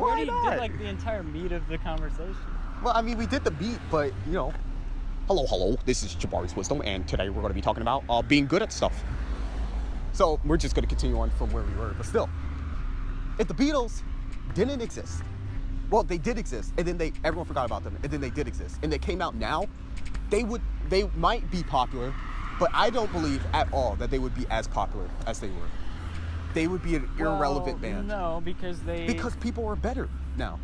already did like the entire meat of the conversation. Well, I mean, we did the beat, but you know. Hello. This is Jabari's Wisdom, and today we're going to be talking about being good at stuff. So we're just going to continue on from where we were, but still, if the Beatles didn't exist, well, they did exist, and then everyone forgot about them, and then they did exist, and they came out now, they might be popular, but I don't believe at all that they would be as popular as they were. They would be an irrelevant band. No, because people are better now.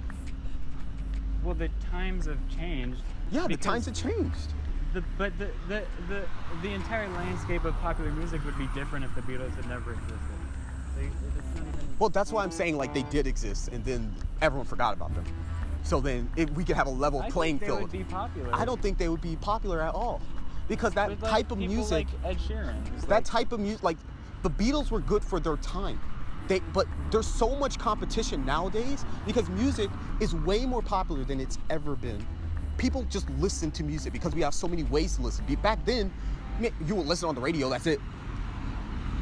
Well, the times have changed. Yeah, the times have changed. But the entire landscape of popular music would be different if the Beatles had never existed. Well, that's why I'm saying like they did exist, and then everyone forgot about them. So then we could have a level playing field. I think they would be popular. I don't think they would be popular at all, because that type of music, like Ed Sheeran, that type of music, like the Beatles were good for their time. But there's so much competition nowadays because music is way more popular than it's ever been. People just listen to music because we have so many ways to listen. Back then, you would listen on the radio, that's it.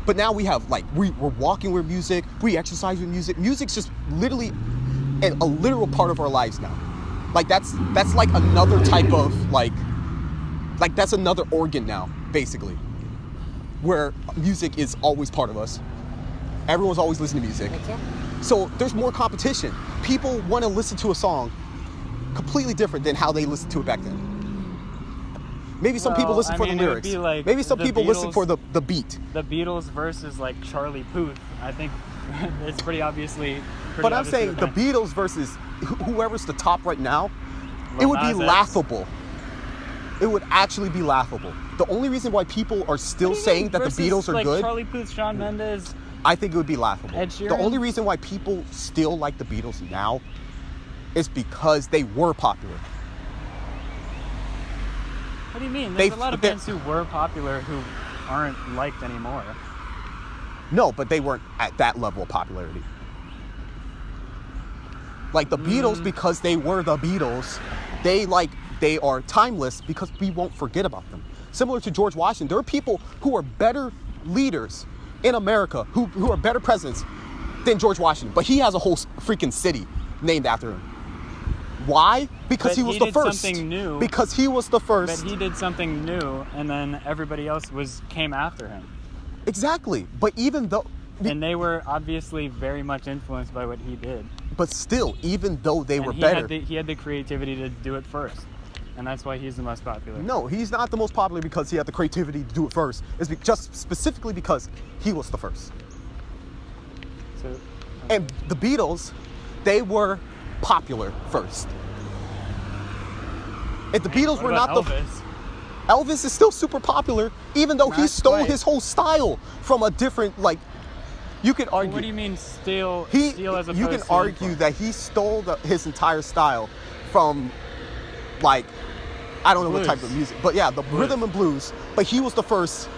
But now we have, like, we're walking with music, we exercise with music. Music's just literally a literal part of our lives now. Like, that's like another type of, like that's another organ now, basically, where music is always part of us. Everyone's always listening to music. So there's more competition. People want to listen to a song completely different than how they listened to it back then. Maybe some people listen for the lyrics. Like maybe some people listen for the beat. The Beatles versus like Charlie Puth. I think it's pretty obviously. But I'm saying the Beatles versus whoever's the top right now, it would be laughable. It would actually be laughable. The only reason why people are still saying that the Beatles are like good, Charlie Puth, Shawn Mendes, I think it would be laughable. Ed Sheeran? The only reason why people still like the Beatles now is because they were popular. What do you mean? There's a lot of bands who were popular who aren't liked anymore. No, but they weren't at that level of popularity. Like the Beatles, because they were the Beatles, they are timeless because we won't forget about them. Similar to George Washington, there are people who are better leaders in America, who are better presidents than George Washington, but he has a whole freaking city named after him. Why? Because he was the first. Something new. Because he was the first. But he did something new, and then everybody else came after him. Exactly. But even though... And they were obviously very much influenced by what he did. But still, even though they were better... He had the creativity to do it first. And that's why he's the most popular. No, he's not the most popular because he had the creativity to do it first. It's just specifically because he was the first. So, okay. And the Beatles, they were popular first. If the Beatles were not Elvis? Elvis is still super popular, even though he stole his whole style from a different, like, you could argue. What do you mean steal as opposed to... You can argue that he stole his entire style from, like, I don't know what type of music, but yeah, the rhythm and blues. But he was the first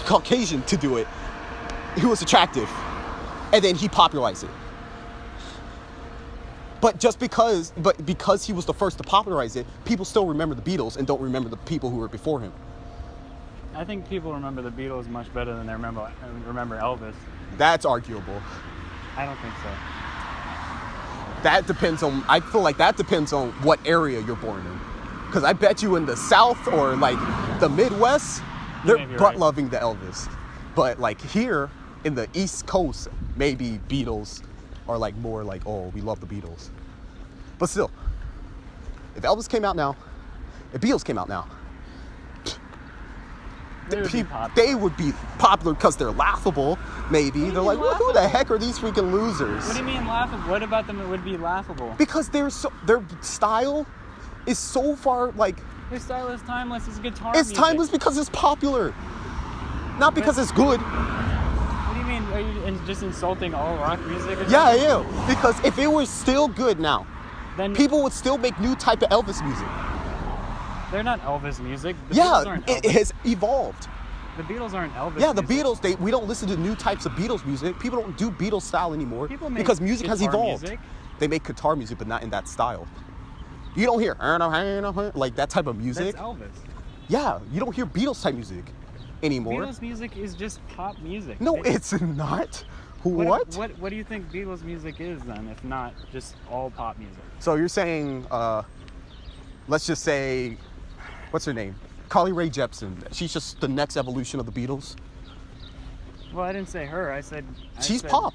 Caucasian to do it. He was attractive, and then he popularized it. But because he was the first to popularize it, people still remember the Beatles and don't remember the people who were before him. I think people remember the Beatles much better than they remember Elvis. That's arguable. I don't think so. That depends on, I feel like that depends on what area you're born in. Because I bet you in the South or like the Midwest, they're butt-loving the Elvis. But like here in the East Coast, maybe Beatles are like more like, oh, we love the Beatles. But still, if Elvis came out now, if Beatles came out now, they would be popular because they're laughable, maybe. They're like, well, who the heck are these freaking losers? What do you mean laughable? What about them would be laughable? Because their style is so far, like... Their style is timeless. It's guitar music. It's timeless because it's popular. Not because it's good. What do you mean? Are you just insulting all rock music? Yeah, I am. Because if it was still good now, then people would still make new type of Elvis music. They're not Elvis music. It has evolved. The Beatles aren't Elvis Yeah, the music. Beatles, we don't listen to new types of Beatles music. People don't do Beatles style anymore because music has evolved. Music. They make guitar music, but not in that style. You don't hear like that type of music. That's Elvis. Yeah, you don't hear Beatles type music anymore. Beatles music is just pop music. No, it's not. What? What do you think Beatles music is then, if not just all pop music? So you're saying, let's just say, what's her name? Carly Rae Jepsen. She's just the next evolution of the Beatles. Well, I didn't say her. I said She's pop.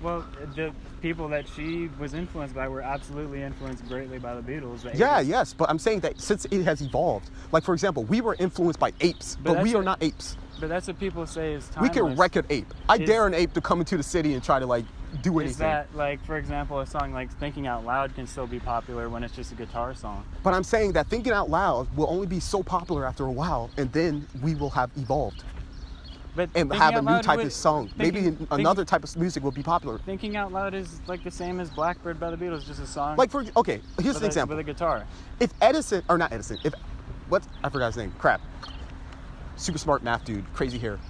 Well, the people that she was influenced by were absolutely influenced greatly by the Beatles. Yeah, yes, but I'm saying that since it has evolved, like for example, we were influenced by apes, but we are not apes. But that's what people say is timeless. We can record ape. I dare an ape to come into the city and try to like do anything. Is that like, for example, a song like Thinking Out Loud can still be popular when it's just a guitar song? But I'm saying that Thinking Out Loud will only be so popular after a while, and then we will have evolved. But and have a new type of song. Maybe another type of music will be popular. Thinking Out Loud is like the same as Blackbird by the Beatles, just a song. Like okay, here's an example. With a guitar. If I forgot his name. Crap. Super smart math dude, crazy hair.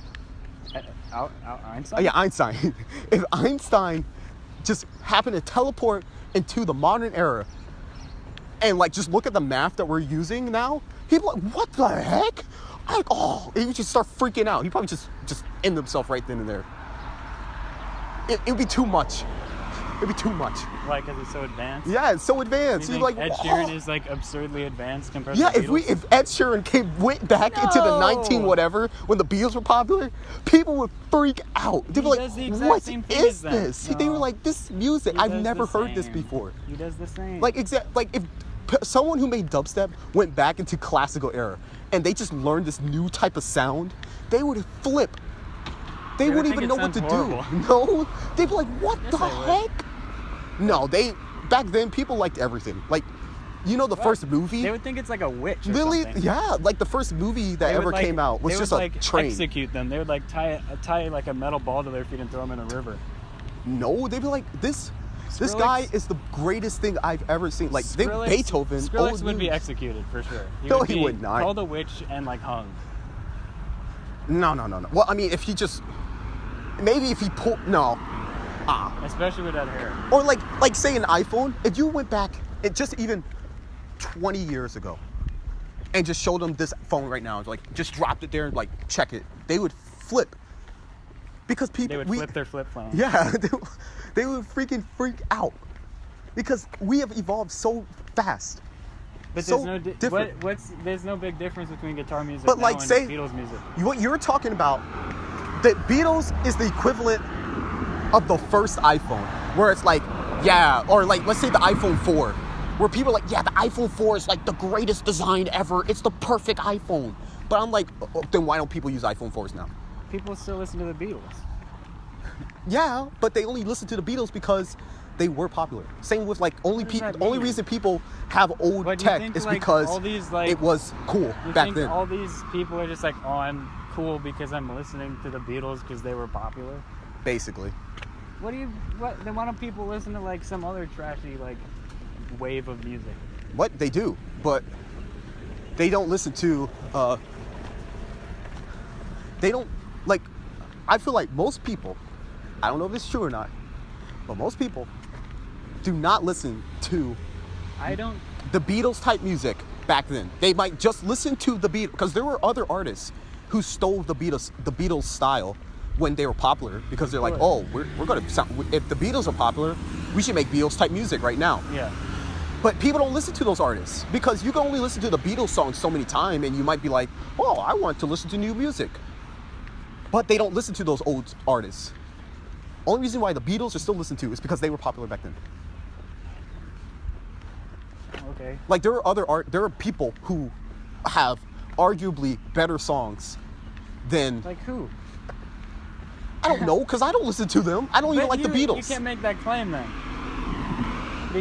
Einstein? Oh, yeah, Einstein. If Einstein just happened to teleport into the modern era and like just look at the math that we're using now, he'd be like, what the heck? He would just start freaking out. He'd probably just end himself right then and there. It would be too much. It'd be too much. Why? Because it's so advanced? Yeah, it's so advanced. You think Ed Sheeran is like absurdly advanced compared to the Beatles? If Ed Sheeran went back into the 19 whatever when the Beatles were popular, people would freak out. They'd be like, what is this? No. They were like, this music, I've never heard this before. He does the same. Like if someone who made dubstep went back into classical era and they just learned this new type of sound, they would flip. They wouldn't even know what to do. No, they'd be like, what the heck? No, back then people liked everything. Like, the first movie. They would think it's like a witch or Lily, something. Yeah, like the first movie that ever came out was just a train. Execute them. They would like tie like a metal ball to their feet and throw them in a river. No, they'd be like, this guy is the greatest thing I've ever seen. Like, Beethoven. Skrillex would be executed for sure. He would not. Called a witch and like hung. No. Well, I mean, if he just, maybe if he pulled, no. Especially with that hair. Or like say an iPhone, if you went back, just even 20 years ago, and just showed them this phone right now, like just dropped it there and like check it, they would flip. Because they would flip their flip phone. Yeah, they would freaking freak out. Because we have evolved so fast. But so there's no big difference between guitar music and Beatles music. What you're talking about, the Beatles is the equivalent of the first iPhone, where it's like, or like let's say the iPhone 4, where people are like, the iPhone 4 is like the greatest design ever. It's the perfect iPhone. But I'm like, then why don't people use iPhone 4s now? People still listen to the Beatles. Yeah, but they only listen to the Beatles because they were popular. Same with like only reason people have old tech is because it was cool back then. All these people are just like, I'm cool because I'm listening to the Beatles because they were popular. Basically. Then why don't people listen to like some other trashy like wave of music? What they do, but they don't listen to. They don't like. I feel like most people. I don't know if it's true or not, but most people do not listen to. The Beatles type music back then. They might just listen to the Beatles because there were other artists who stole the Beatles style when they were popular, because they're like, we're going to sound, if the Beatles are popular, we should make Beatles type music right now. Yeah. But people don't listen to those artists because you can only listen to the Beatles songs so many times and you might be like, I want to listen to new music. But they don't listen to those old artists. Only reason why the Beatles are still listened to is because they were popular back then. Okay. Like there are people who have arguably better songs than. Like who? I don't know, because I don't listen to them. I don't even like the Beatles. You can't make that claim then.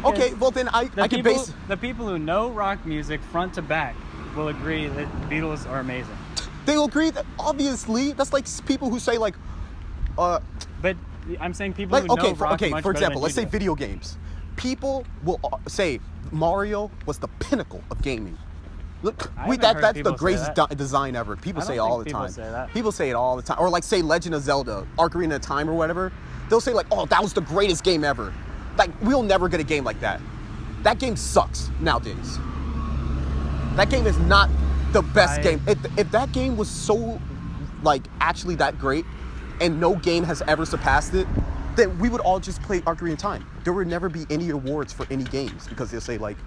Okay, well then I can base. The people who know rock music front to back will agree that Beatles are amazing. They will agree that obviously that's like people who say like. But I'm saying people who know rock much for example, let's say do. video games. People will say Mario was the pinnacle of gaming. Look, that's the greatest design ever. People say it all the time. People say it all the time. Or like say Legend of Zelda, Ocarina of Time or whatever. They'll say like, that was the greatest game ever. Like, we'll never get a game like that. That game sucks nowadays. That game is not the best game. If that game was so, like, actually that great, and no game has ever surpassed it, then we would all just play Ocarina of Time. There would never be any awards for any games because they'll say like,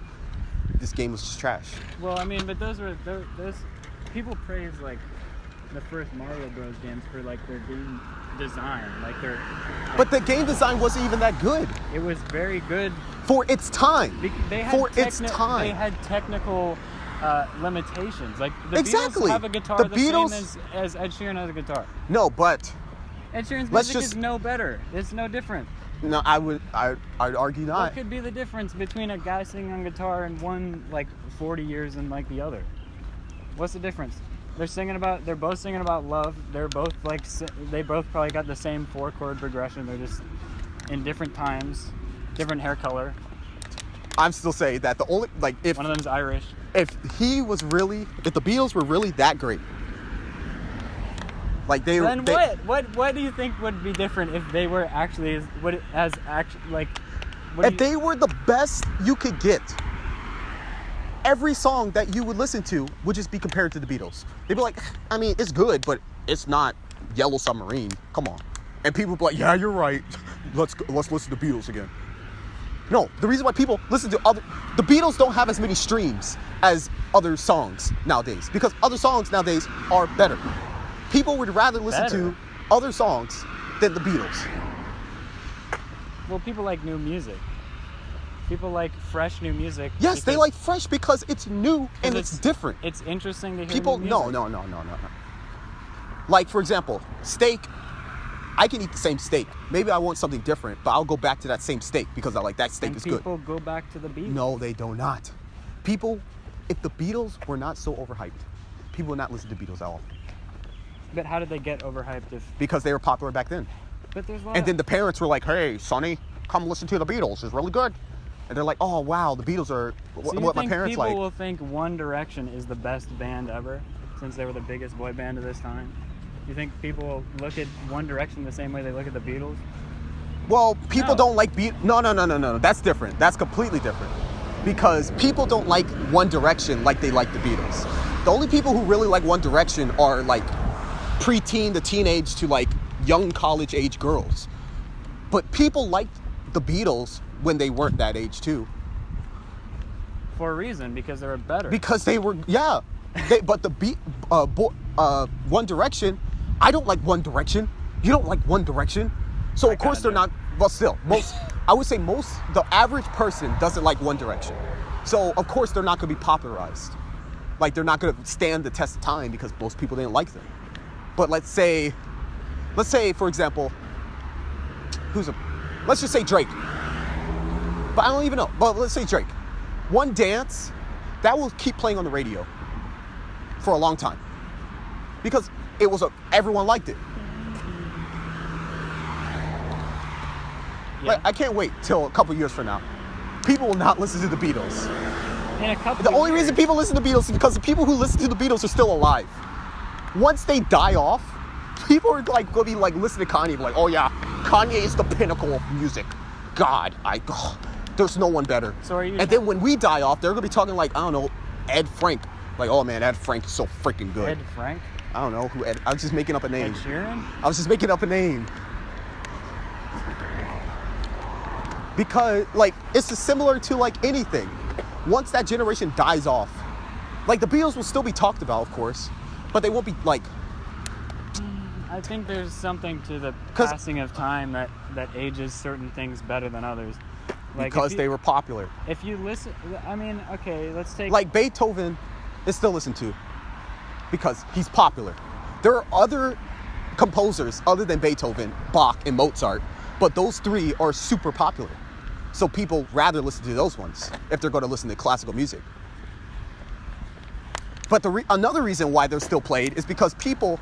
this game was just trash. Well, I mean, but those people praise like the first Mario Bros. Games for like their game design, like their. Like, but the game design wasn't even that good. It was very good for its time. They had its time. They had technical limitations. Like the exactly. Beatles have a guitar the Beatles, same as Ed Sheeran has a guitar. No, but Ed Sheeran's music is no better. It's no different. No, I'd argue not. What could be the difference between a guy singing on guitar and one like 40 years and like the other? What's the difference? They're both singing about love. They're both like, they both probably got the same 4-chord progression. They're just in different times, different hair color. I'm still saying that the only, like, if one of them's Irish. If the Beatles were really that great, like what do you think would be different if they were actually if they were the best you could get? Every song that you would listen to would just be compared to the Beatles. They'd be like, I mean, it's good, but it's not Yellow Submarine. Come on. And people would be like, yeah, you're right. Let's listen to Beatles again. No, the reason why people listen to the Beatles don't have as many streams as other songs nowadays, because other songs nowadays are better. People would rather listen to other songs than the Beatles. Well, people like new music. People like fresh new music. Yes, they like fresh because it's new and it's different. It's interesting to hear people. New music. No. Like, for example, steak. I can eat the same steak. Maybe I want something different, but I'll go back to that same steak because I like that steak is good. People go back to the Beatles. No, they do not. People, if the Beatles were not so overhyped, people would not listen to Beatles at all. But how did they get overhyped because they were popular back then. But there's a lot and then the parents were like, hey, Sonny, come listen to the Beatles. It's really good. And they're like, oh, wow, the Beatles are what my parents like. People will think One Direction is the best band ever since they were the biggest boy band of this time? You think people will look at One Direction the same way they look at the Beatles? Well, people don't like No. That's different. That's completely different. Because people don't like One Direction like they like the Beatles. The only people who really like One Direction are like preteen to teenage to like young college age girls. But people liked the Beatles when they weren't that age too. For a reason, because they were better. Because they were, yeah. But One Direction, I don't like One Direction. You don't like One Direction. So of course they're not, but still, the average person doesn't like One Direction. So of course they're not going to be popularized. Like they're not going to stand the test of time because most people didn't like them. But let's say for example, let's just say Drake. But I don't even know. But let's say Drake. One Dance, that will keep playing on the radio for a long time. Because everyone liked it. Yeah. Like, I can't wait till a couple years from now. People will not listen to the Beatles. The only reason people listen to the Beatles is because the people who listen to the Beatles are still alive. Once they die off, people are like going to be like listening to Kanye, like, oh yeah, Kanye is the pinnacle of music. God, there's no one better. And then when we die off, they're going to be talking like, I don't know, Ed Frank. Like, oh man, Ed Frank is so freaking good. Ed Frank? I don't know who Ed. I was just making up a name. Ed Sheeran? I was just making up a name. Because, like, it's similar to, like, anything. Once that generation dies off, like, the Beatles will still be talked about, of course, but they won't be, like... I think there's something to the passing of time that ages certain things better than others. Like because they were popular. If you listen... I mean, okay, let's take... Like, Beethoven is still listened to because he's popular. There are other composers other than Beethoven, Bach, and Mozart, but those three are super popular. So people rather listen to those ones if they're going to listen to classical music. But another reason why they're still played is because people,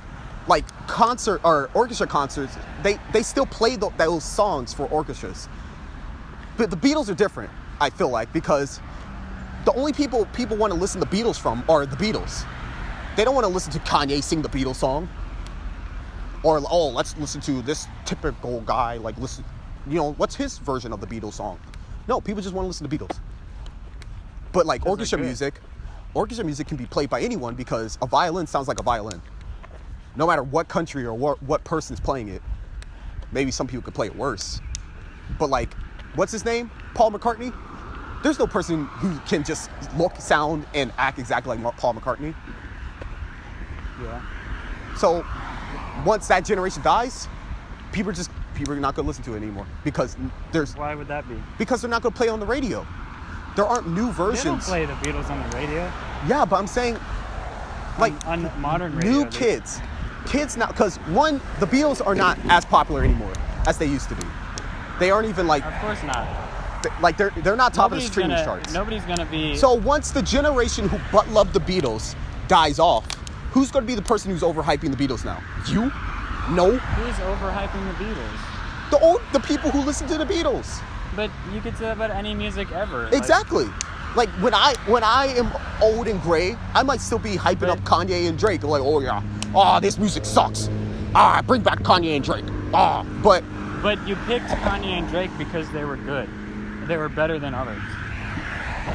like concert or orchestra concerts, they still play those songs for orchestras. But the Beatles are different, I feel like, because the only people want to listen to Beatles from are the Beatles. They don't want to listen to Kanye sing the Beatles song. Or, oh, let's listen to this typical guy, like, listen, you know, what's his version of the Beatles song? No, people just want to listen to Beatles. But, like, orchestra music can be played by anyone because a violin sounds like a violin. no matter what country or what person is playing it. Maybe some people could play it worse. But like, what's his name? Paul McCartney? There's no person who can just look, sound, and act exactly like Paul McCartney. Yeah. So once that generation dies, people are not going to listen to it anymore because Why would that be? Because they're not going to play it on the radio. There aren't new versions. They don't play the Beatles on the radio. Yeah, but I'm saying, like, on modern radio. New kids now, because one, the Beatles are not as popular anymore as they used to be. They aren't even like. Of course not. Like they're not top of the streaming charts. Nobody's gonna be. So once the generation who but loved the Beatles dies off, who's gonna be the person who's overhyping the Beatles now? You? No. Who's overhyping the Beatles? The people who listen to the Beatles. But you could say that about any music ever. Exactly. Like when I am old and gray, I might still be hyping up Kanye and Drake. Like, oh yeah, this music sucks. Bring back Kanye and Drake. But you picked Kanye and Drake because they were good. They were better than others.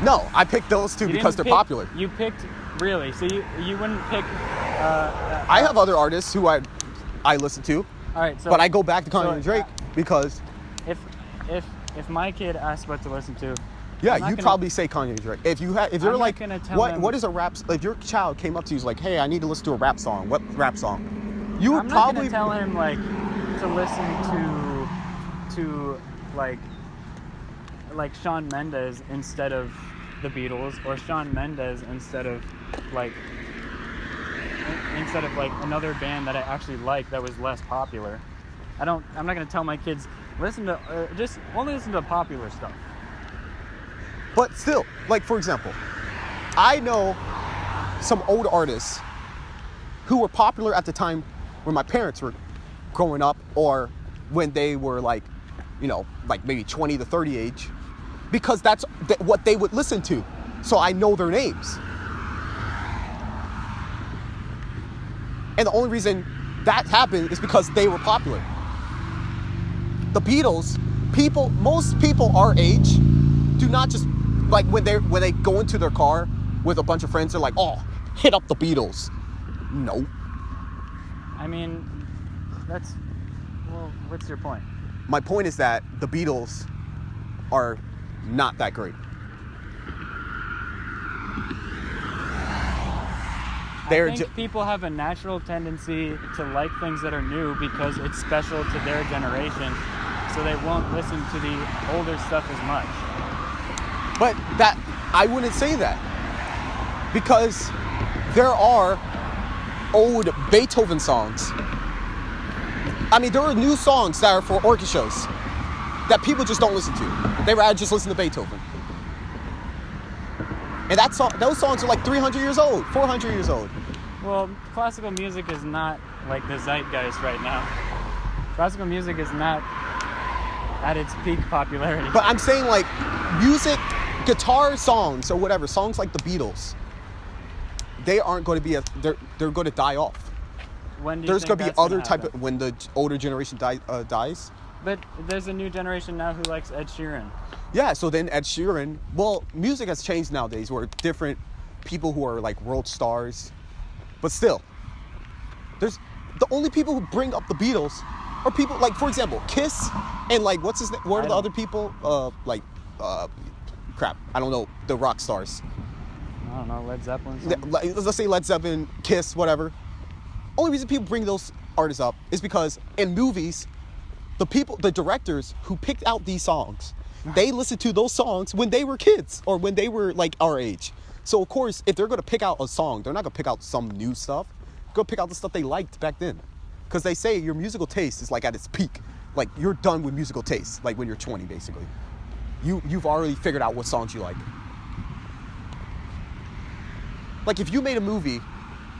No, I picked those two because they're popular. You picked, really? So you wouldn't pick... I have other artists who I listen to. All right, so... But I go back to Kanye and Drake because... If my kid asks what to listen to... Yeah, you'd probably say Kanye and Drake. If you're like, what is a rap... If your child came up to you and was like, hey, I need to listen to a rap song. What rap song? You would probably... I'm not going to tell him, like, to listen to like Shawn Mendes instead of the Beatles, or Shawn Mendes instead of like another band that I actually like that was less popular. I'm not going to tell my kids just only listen to popular stuff. But still, like, for example, I know some old artists who were popular at the time when my parents were growing up, or when they were like, like maybe 20 to 30 age, because that's what they would listen to. So I know their names. And the only reason that happened is because they were popular. The Beatles, most people our age do not just, like, when they go into their car with a bunch of friends, they're like, oh, hit up the Beatles. No. I mean, what's your point? My point is that the Beatles are not that great. I think people have a natural tendency to like things that are new because it's special to their generation, so they won't listen to the older stuff as much. But I wouldn't say that, because there are old Beethoven songs. I mean, there are new songs that are for orchestras that people just don't listen to. They rather just listen to Beethoven. And those songs are like 300 years old, 400 years old. Well, classical music is not like the zeitgeist right now. Classical music is not at its peak popularity. But I'm saying, like, music, guitar songs or whatever, songs like the Beatles, they aren't going to be they're going to die off. When do you There's think going to be other type of, when the older generation dies. But there's a new generation now who likes Ed Sheeran. Yeah, so then Ed Sheeran, well, music has changed nowadays where different people who are like world stars, but still, the only people who bring up the Beatles are people like, for example, Kiss and like, what's his name? What are the other people? Crap, I don't know, the rock stars. I don't know, Led Zeppelin? Let's say Led Zeppelin, Kiss, whatever. Only reason people bring those artists up is because in movies, the directors who picked out these songs, they listened to those songs when they were kids or when they were like our age. So of course, if they're going to pick out a song, they're not going to pick out some new stuff. They're going to pick out the stuff they liked back then. Because they say your musical taste is like at its peak. Like you're done with musical taste, like when you're 20 basically. You've already figured out what songs you like. Like if you made a movie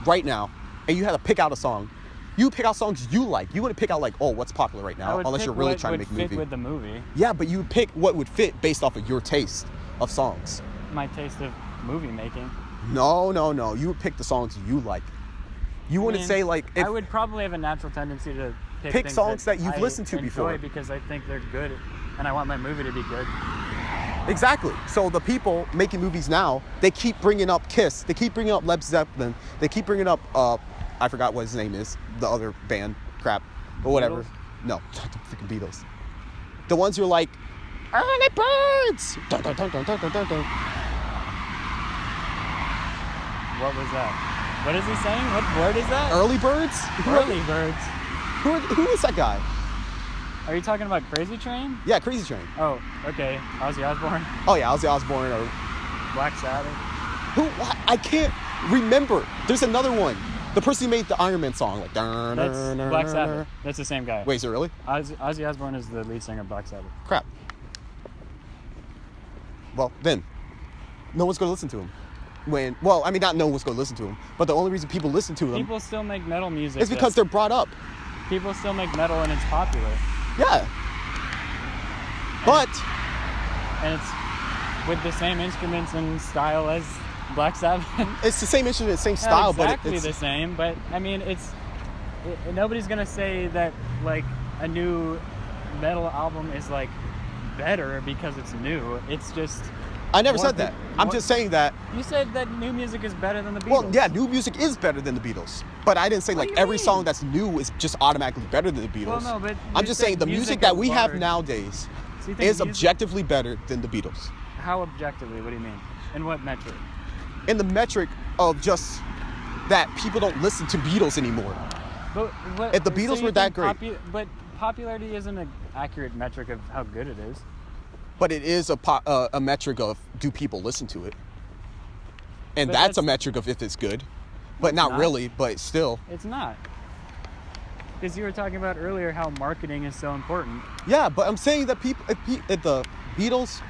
right now and you had to pick out a song, you pick out songs you like. You wouldn't pick out like, oh, what's popular right now, unless you're really trying to make a movie. Fit with the movie. Yeah, but you would pick what would fit based off of your taste of songs. My taste of movie making. No. You would pick the songs you like. You wouldn't say like. I would probably have a natural tendency to pick songs that you've listened to before because I think they're good, and I want my movie to be good. Exactly. So the people making movies now, they keep bringing up Kiss. They keep bringing up Led Zeppelin. They keep bringing up I forgot what his name is. The other band, crap, but whatever. Beatles? No, not the freaking Beatles. The ones who are like, early birds. Dun, dun, dun, dun, dun, dun, dun, dun. What was that? What is he saying? What word is that? Early birds. Early birds. Who is that guy? Are you talking about Crazy Train? Yeah, Crazy Train. Oh, okay. Ozzy Osbourne, Oh yeah, Ozzy Osbourne or Black Sabbath. who? I can't remember. There's another one. The person who made the Iron Man song, like. That's Black Sabbath. That's the same guy. Wait, is it really? Ozzy Osbourne is the lead singer of Black Sabbath. Crap. Well, then, no one's gonna listen to him. I mean, not no one's gonna listen to him, but the only reason people listen to them People still make metal music. is because they're brought up. people still make metal and it's popular. Yeah. But And it's with the same instruments and style as Black Sabbath. it's the same instrument, same Not style, exactly but it's the same, but I mean, nobody's gonna say that like a new metal album is like better because it's new. It's just. I never said that. I'm just saying that. You said that new music is better than the Beatles. Well, yeah, new music is better than the Beatles, but I didn't say What like do you every mean? song that's new is just automatically better than the Beatles. Well, no, but I'm you just said saying the music music that at we have large. nowadays So you think is music- objectively better than the Beatles. How objectively? What do you mean? In what metric? In the metric of just that people don't listen to Beatles anymore. But what, If the so Beatles you were that think great. but popularity isn't an accurate metric of how good it is. But it is a metric of do people listen to it? And But that's a that's- metric of if it's good. But not not. really, but still. It's not. Because you were talking about earlier how marketing is so important. Yeah, but I'm saying that if the Beatles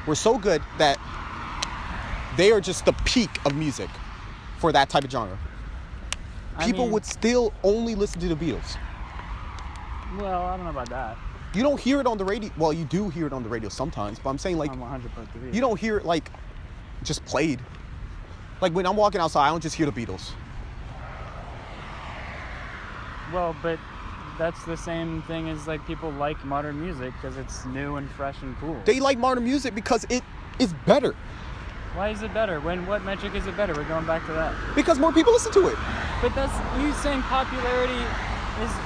were so good that they are just the peak of music for that type of genre. People mean- would still only listen to the Beatles. Well, I don't know about that. You don't hear it on the radio. Well, you do hear it on the radio sometimes, but I'm saying like I'm 100% with you don't hear it like just played. Like when I'm walking outside, I don't just hear the Beatles. Well, but that's the same thing as like people like modern music because it's new and fresh and cool. They like modern music because it is better. Why is it better? What metric is it better? We're going back to that. Because more people listen to it. But that's you saying popularity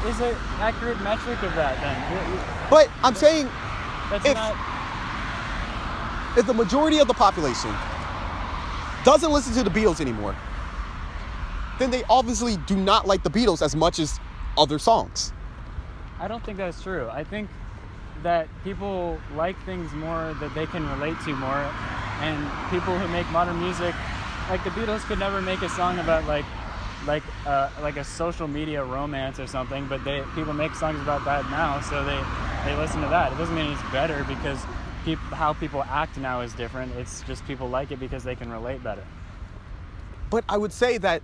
is an accurate metric of that then. But I'm saying That's if- not. if the majority of the population doesn't listen to the Beatles anymore, then they obviously do not like the Beatles as much as other songs. I don't think that's true. I think that people like things more that they can relate to more, and people who make modern music, like the Beatles, could never make a song about like a social media romance or something, but people make songs about that now, so they listen to that. It doesn't mean it's better because how people act now is different. It's just people like it because they can relate better. But I would say that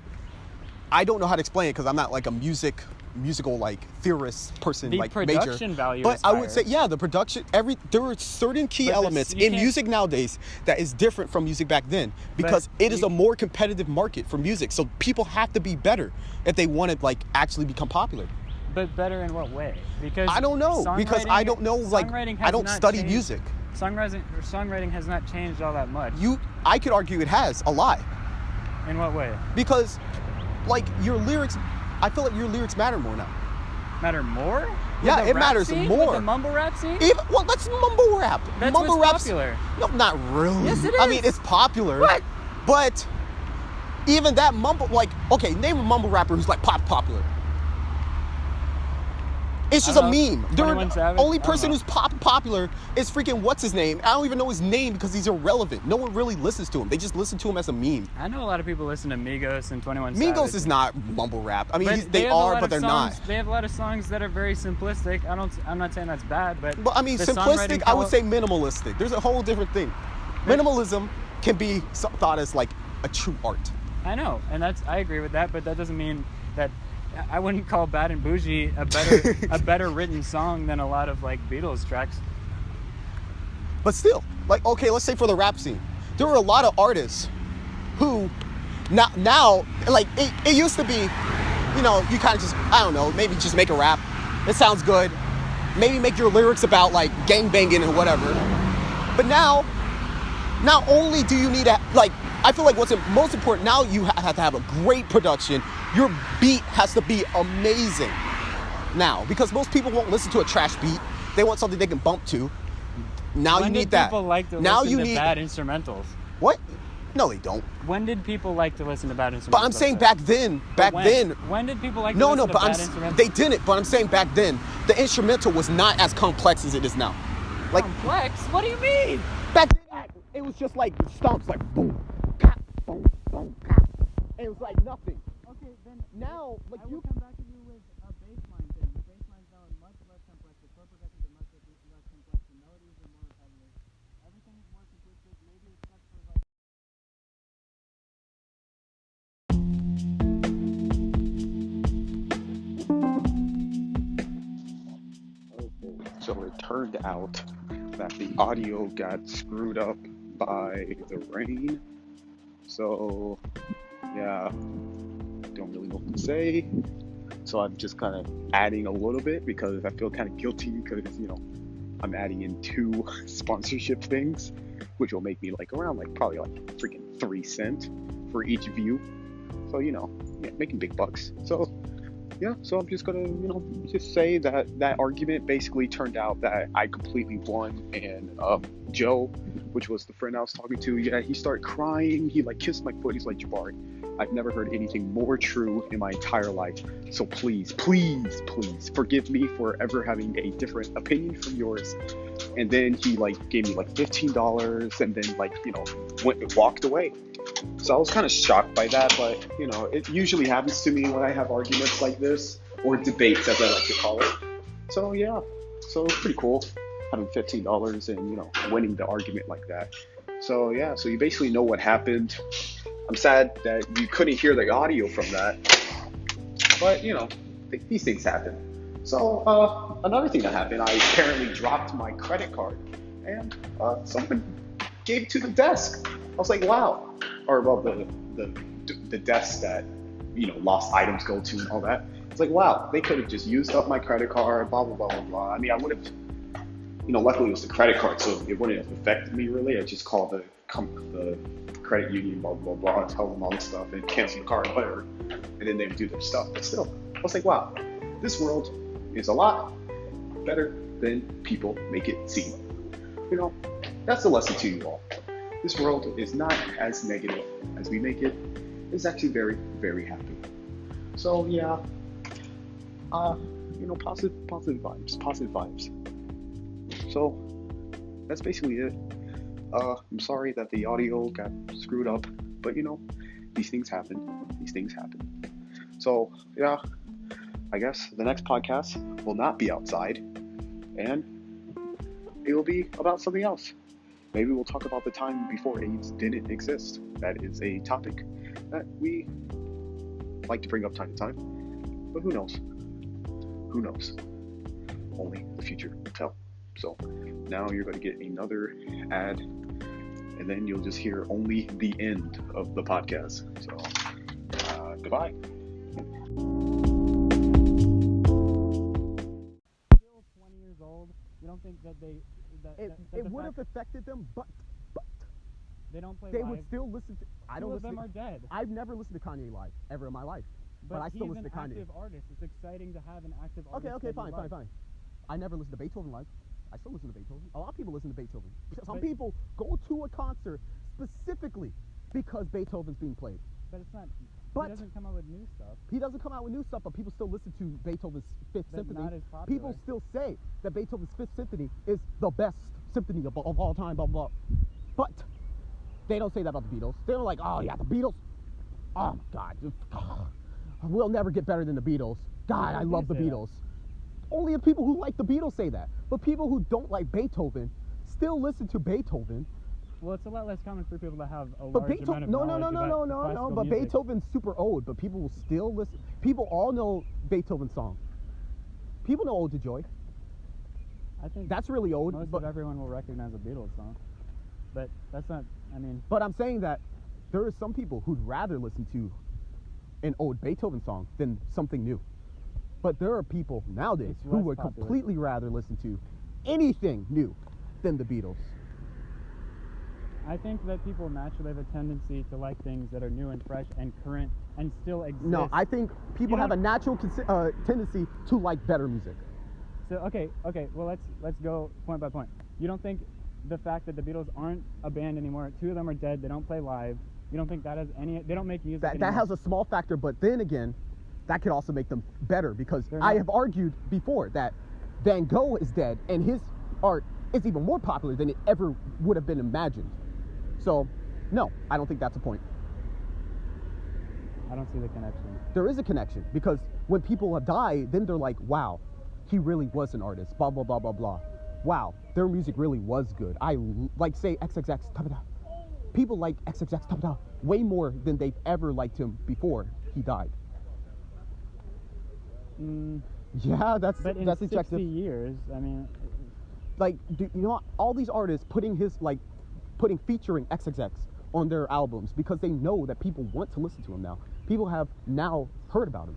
I don't know how to explain it because I'm not like a musical like theorist person, The like production major. value But is I would say, higher. yeah, the production. There are certain key But elements you in can't- music nowadays that is different from music back then because it is you- a more competitive market for music. So people have to be better if they want to like actually become popular. But better in what way? Because I don't know because I don't know like songwriting I has don't not study changed. music. Songwriting has not changed all that much. I could argue it has a lot In what way? because like your lyrics, I feel like your lyrics matter more now. Matter more? With Yeah, the it rap matters scene? more. With the mumble rap scene? Well, that's mumble rap. That's mumble what's rap's popular. No, not really. Yes, it I is. mean, it's popular. What? But even that mumble, like, okay, name a mumble rapper who's like popular. It's just a I don't know. meme. 21 The Savage? only I don't person know. who's popular is freaking what's his name. I don't even know his name because he's irrelevant. No one really listens to him. They just listen to him as a meme. I know a lot of people listen to Migos and 21 Migos Savage. is not mumble rap. I mean, But they have a are, lot but of they're songs, not. They have a lot of songs that are very simplistic. I'm not saying that's bad, but But I mean, the simplistic, songwriting I would say minimalistic. There's a whole different thing. Minimalism can be thought as like a true art. I know, and I agree with that, but that doesn't mean that I wouldn't call Bad and Bougie a better written song than a lot of like Beatles tracks. But still, like, okay, let's say for the rap scene, there were a lot of artists who now like it used to be, you know, you kind of just, I don't know, maybe just make a rap. It sounds good. Maybe make your lyrics about like gang banging and whatever. But now, not only do you need to like I feel like what's most important now, you have to have a great production. Your beat has to be amazing now, because most people won't listen to a trash beat. They want something they can bump to. Now you need that. When did people like to now listen you to need bad instrumentals? What? No, they don't. When did people like to listen to bad instrumentals? But I'm saying back then. When did people like to listen to bad instrumentals? They didn't. But I'm saying back then, the instrumental was not as complex as it is now. Like complex? What do you mean? Back then, it was just like stomps, like boom, pop, boom, boom, pop. And it was like nothing. Okay, then now, like I will you come back to you with a baseline thing. The baseline's now much less complex. The chord progressions are much less complex. The melodies are more repetitive. Everything is more simplistic. Maybe except for like. So it turned out that the audio got screwed up by the rain. So yeah, don't really know what to say. So I'm just kind of adding a little bit because I feel kind of guilty because, you know, I'm adding in 2 sponsorship things, which will make me like around like probably like freaking 3 cents for each view. So, you know, yeah, making big bucks. So yeah, so I'm just gonna, you know, just say that that argument basically turned out that I completely won, and Joe, which was the friend I was talking to, yeah, he started crying. He like kissed my foot. He's like, Jabari, I've never heard anything more true in my entire life. So please, please, please forgive me for ever having a different opinion from yours. And then he like gave me like $15 and then like, you know, walked away. So I was kind of shocked by that, but you know, it usually happens to me when I have arguments like this, or debates as I like to call it. So yeah, so it's pretty cool having $15 and, you know, winning the argument like that. So yeah, so you basically know what happened. I'm sad that you couldn't hear the audio from that, but you know, these things happen. So another thing that happened, I apparently dropped my credit card, and someone gave it to the desk. I was like, wow. Or well, the desk that, you know, lost items go to and all that. It's like, wow, they could have just used up my credit card, blah, blah, blah, blah, blah. I mean, I would have, you know, luckily it was the credit card, so it wouldn't have affected me really. I just called the credit union, blah, blah, blah, and tell them all this stuff and cancel the card, whatever. And then they would do their stuff. But still, I was like, wow, this world is a lot better than people make it seem. You know, that's the lesson to you all. This world is not as negative as we make it. It's actually very, very happy. So yeah, you know, positive vibes. So that's basically it. I'm sorry that the audio got screwed up, but you know, these things happen. So yeah, I guess the next podcast will not be outside, and it will be about something else. Maybe we'll talk about the time before AIDS didn't exist. That is a topic that we like to bring up time to time. But who knows? Who knows? Only the future will tell. So now you're going to get another ad, and then you'll just hear only the end of the podcast. So goodbye. Still 20 years old. You don't think that they... It would have affected them, but they don't play they live. would still listen to. I don't Two of listen. them are dead. I've never listened to Kanye live ever in my life, but I still listen to Kanye. He's an active artist. It's exciting to have an active artist. Okay, fine. I never listened to Beethoven live. I still listen to Beethoven. A lot of people listen to Beethoven. Some people go to a concert specifically because Beethoven's being played. But it's not. But he doesn't come out with new stuff. He doesn't come out with new stuff, but people still listen to Beethoven's Fifth Symphony. Not as popular. People still say that Beethoven's Fifth Symphony is the best symphony of all time, blah, blah, blah. But they don't say that about the Beatles. They're like, oh yeah, the Beatles. Oh my God. We'll never get better than the Beatles. God, I love the Beatles. Only the people who like the Beatles say that. But people who don't like Beethoven still listen to Beethoven. Well, it's a lot less common for people to have a But large amount of knowledge about classical But music. Beethoven's super old, but people will still listen. People all know Beethoven's song. People know Ode to Joy. I think that's really old. Most of everyone will recognize a Beatles song. But that's not, I mean... But I'm saying that there are some people who'd rather listen to an old Beethoven song than something new. But there are people nowadays who would completely rather listen to anything new than the Beatles. I think that people naturally have a tendency to like things that are new and fresh and current and still exist. No, I think people have a natural tendency to like better music. So okay. Well, let's go point by point. You don't think the fact that the Beatles aren't a band anymore, 2 of them are dead, they don't play live. You don't think that has any? They don't make music That anymore. has a small factor, but then again, that could also make them better because I have argued before that Van Gogh is dead and his art is even more popular than it ever would have been imagined. So, no, I don't think that's a point. I don't see the connection. There is a connection because when people have died, then they're like, wow, he really was an artist, blah, blah, blah, blah, blah. Wow, their music really was good. I like, say, XXX, ta-da. People like XXX, ta-da, way more than they've ever liked him before he died. Yeah, that's But in subjective. 60 years, I mean, Like, you know what? All these artists putting featuring XXX on their albums because they know that people want to listen to him now. People have now heard about him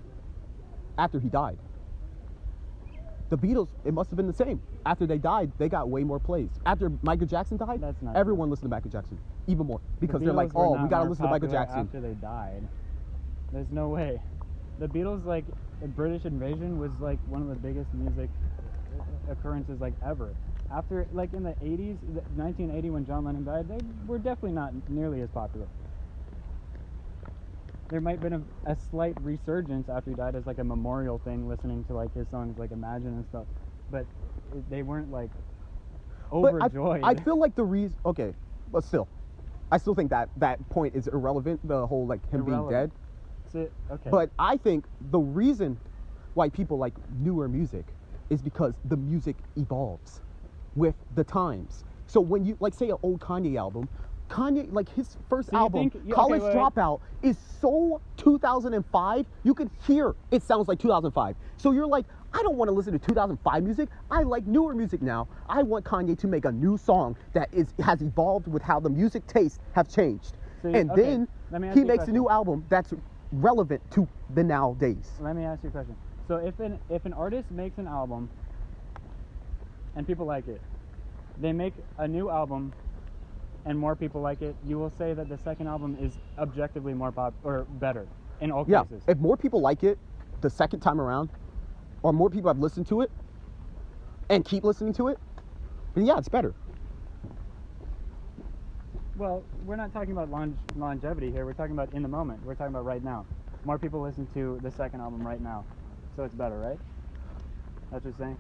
after he died. The Beatles, it must have been the same. After they died, they got way more plays. After Michael Jackson died, That's not everyone true. listened to Michael Jackson even more because the they're like, Beatles were oh, not we gotta more listen to Michael popular Jackson. after they died. There's no way. The Beatles, like, the British invasion was like one of the biggest music occurrences like ever. After, like, in the 80s, 1980 when John Lennon died, they were definitely not nearly as popular. There might have been a slight resurgence after he died as like a memorial thing, listening to like his songs like Imagine and stuff, but they weren't like overjoyed. But I feel like the reason, okay, but still, I still think that point is irrelevant, the whole like him being dead. Okay. But I think the reason why people like newer music is because the music evolves with the times. So when you like say an old Kanye album, Kanye, like his first album, College Dropout, is so 2005. You can hear it sounds like 2005. So you're like, I don't want to listen to 2005 music. I like newer music now. I want Kanye to make a new song that has evolved with how the music tastes have changed. Then he makes a new album that's relevant to the nowadays. Let me ask you a question. So if an artist makes an album and people like it, they make a new album and more people like it, you will say that the second album is objectively more or better in all cases. If more people like it the second time around, or more people have listened to it and keep listening to it, then yeah, it's better. Well, we're not talking about longevity here. We're talking about in the moment. We're talking about right now. More people listen to the second album right now, so it's better, right? That's what you're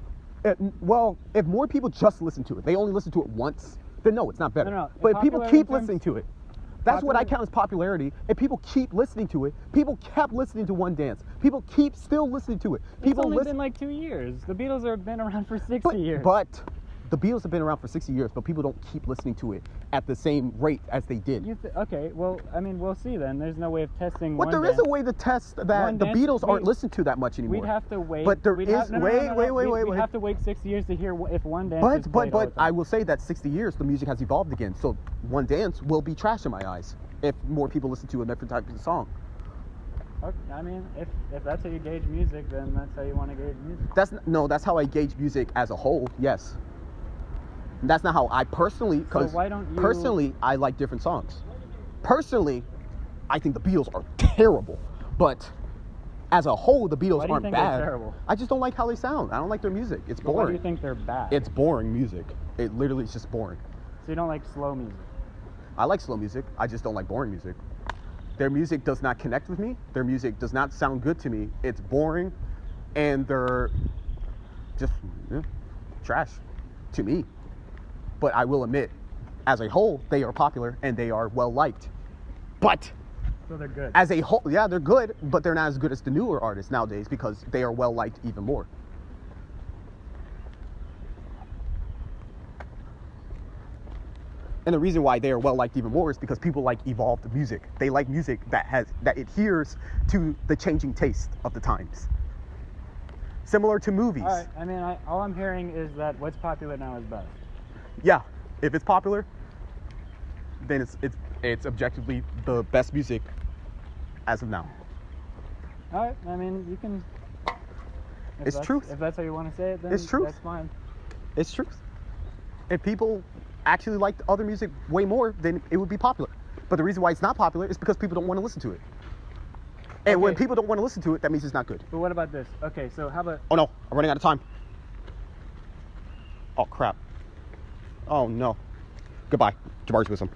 saying? Well, if more people just listen to it, they only listen to it once, then no, it's not better. No. But if people keep listening to it, that's what I count as popularity. If people keep listening to it, people kept listening to One Dance. People keep still listening to it. People it's only been like 2 years. The Beatles have been around for 60 years. But the Beatles have been around for 60 years, but people don't keep listening to it at the same rate as they did. Okay, well, I mean, we'll see then. There's no way of testing But there is a way to test that the Beatles aren't listened to that much anymore. We'd have to wait. But there is wait. We'd have to wait 60 years to hear if One Dance is played all the time. I will say that 60 years, the music has evolved again. So One Dance will be trash in my eyes if more people listen to a different type of song. Okay, I mean, if that's how you gauge music, then that's how you want to gauge music. That's how I gauge music as a whole. Yes. That's not how I personally, because personally, I like different songs. Personally, I think the Beatles are terrible, but as a whole, the Beatles aren't bad. They're terrible? I just don't like how they sound. I don't like their music. It's boring. Why do you think they're bad? It's boring music. It literally is just boring. So you don't like slow music? I like slow music. I just don't like boring music. Their music does not connect with me. Their music does not sound good to me. It's boring, and they're just trash to me. But I will admit, as a whole, they are popular and they are well liked. But so they're good. As a whole, yeah, they're good, but they're not as good as the newer artists nowadays because they are well liked even more. And the reason why they are well liked even more is because people like evolved music. They like music that adheres to the changing taste of the times. Similar to movies. All right. I mean, all I'm hearing is that what's popular now is best. Yeah, if it's popular, then it's objectively the best music as of now. All right. I mean, you can. It's truth. If that's how you want to say it, then it's truth. That's fine. It's truth. If people actually like the other music way more, then it would be popular. But the reason why it's not popular is because people don't want to listen to it. And when Okay. people don't want to listen to it, that means it's not good. But what about this? Okay, so how about Oh no, I'm running out of time. Oh crap. Oh no. Goodbye. Jabari's with him.